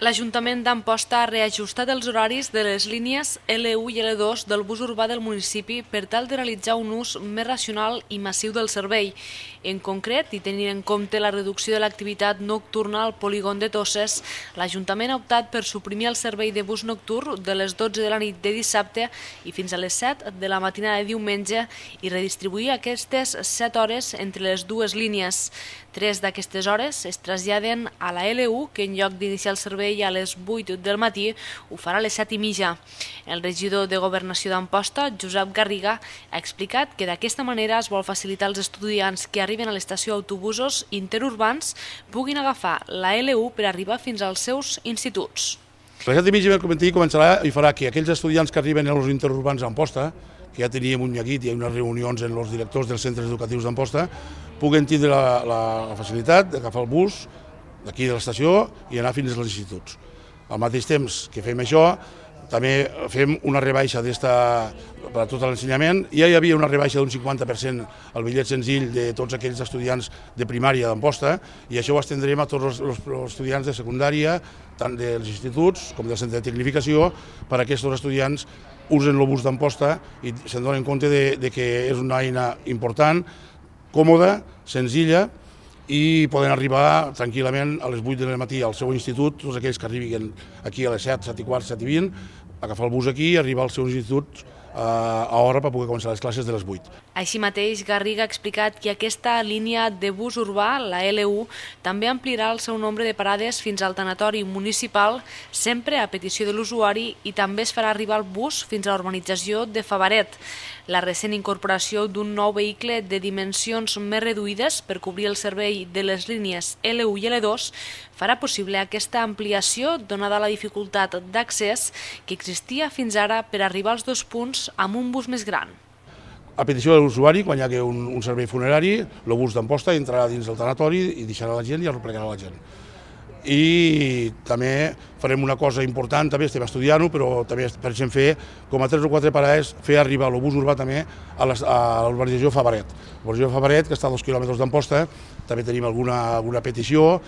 L'Ajuntament d'Amposta ha reajustat els horaris de les línies L1 i L2 del bus urbà del municipi per tal de realitzar un ús més racional i massiu del servei. En concret, i tenint en compte la reducció de l'activitat nocturna al polígon de Tosses, l'Ajuntament ha optat per suprimir el servei de bus nocturn de les 12 de la nit de dissabte i fins a les 7 de la matinada de diumenge i redistribuir aquestes 7 hores entre les dues línies. 3 d'aquestes hores es traslladen a la L1, que en lloc d'iniciar el servei a les 8 del matí ho farà a les 7:30. El regidor de Governació d'Amposta, Josep Garriga, ha explicat que d'aquesta manera es vol facilitar als estudiants que arriben a l'estació d'autobusos interurbans puguin agafar la L1 per arribar fins als seus instituts. La 7:30, com he començarà i farà que aquells estudiants que arriben als interurbans d'Amposta, que ja teníem un neguit i unes reunions amb els directors dels centres educatius d'Amposta, puguen tindre la facilitat d'agafar el bus d'aquí de l'estació i anar fins als instituts. Al mateix temps que fem això, també fem una rebaixa per a tot l'ensenyament. Ja hi havia una rebaixa d'un 50% al bitllet senzill de tots aquells estudiants de primària d'Amposta i això ho estendrem a tots els estudiants de secundària, tant dels instituts com del centre de tecnificació, per a aquests estudiants usen el bus d'Amposta i se'n donen compte que és una eina important, còmoda, senzilla, i poden arribar tranquil·lament a les 8 del matí al seu institut, tots aquells que arribin aquí a les 7, 7:15, 7:20, agafar el bus aquí i arribar als seus instituts a hora per poder començar les classes de les 8. Així mateix, Garriga ha explicat que aquesta línia de bus urbà, la L1, també ampliarà el seu nombre de parades fins al tanatori municipal, sempre a petició de l'usuari, i també es farà arribar el bus fins a la urbanització de Favaret. La recent incorporació d'un nou vehicle de dimensions més reduïdes per cobrir el servei de les línies L1 i L2 farà possible aquesta ampliació donada la dificultat d'accés que existia fins ara per arribar als dos punts amb un bus més gran. A petició de l'usuari, quan hi hagi un servei funerari, el bus d'Amposta entrarà dins del tanatori i deixarà la gent i arreplegarà la gent. I també farem una cosa important, també estem estudiant-ho, però també pensem fer, com a 3 o 4 parades, fer arribar el bus urbà també a l'urbanització Favaret. L'urbanització Favaret, que està a 2 quilòmetres d'Amposta, també tenim alguna petició.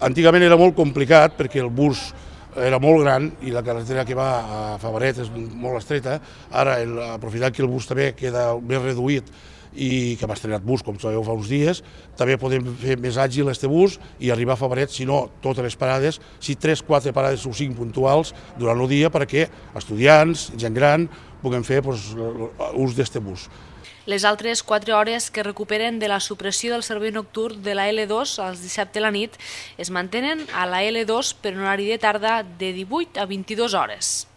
Antigament era molt complicat perquè el bus era molt gran i la carretera que va a Favaret és molt estreta. Ara, aprofitant que el bus també queda més reduït i que hem estrenat bus, com sabeu, fa uns dies, també podem fer més àgil aquest bus i arribar a Favaret, si no totes les parades, si 3-4 parades o 5 puntuals durant el dia perquè estudiants, gent gran, puguem fer ús d'aquest bus. Les altres 4 hores que recuperen de la supressió del servei nocturn de la L2 als dissabte a la nit es mantenen a la L2 per un horari de tarda de 18 a 22 hores.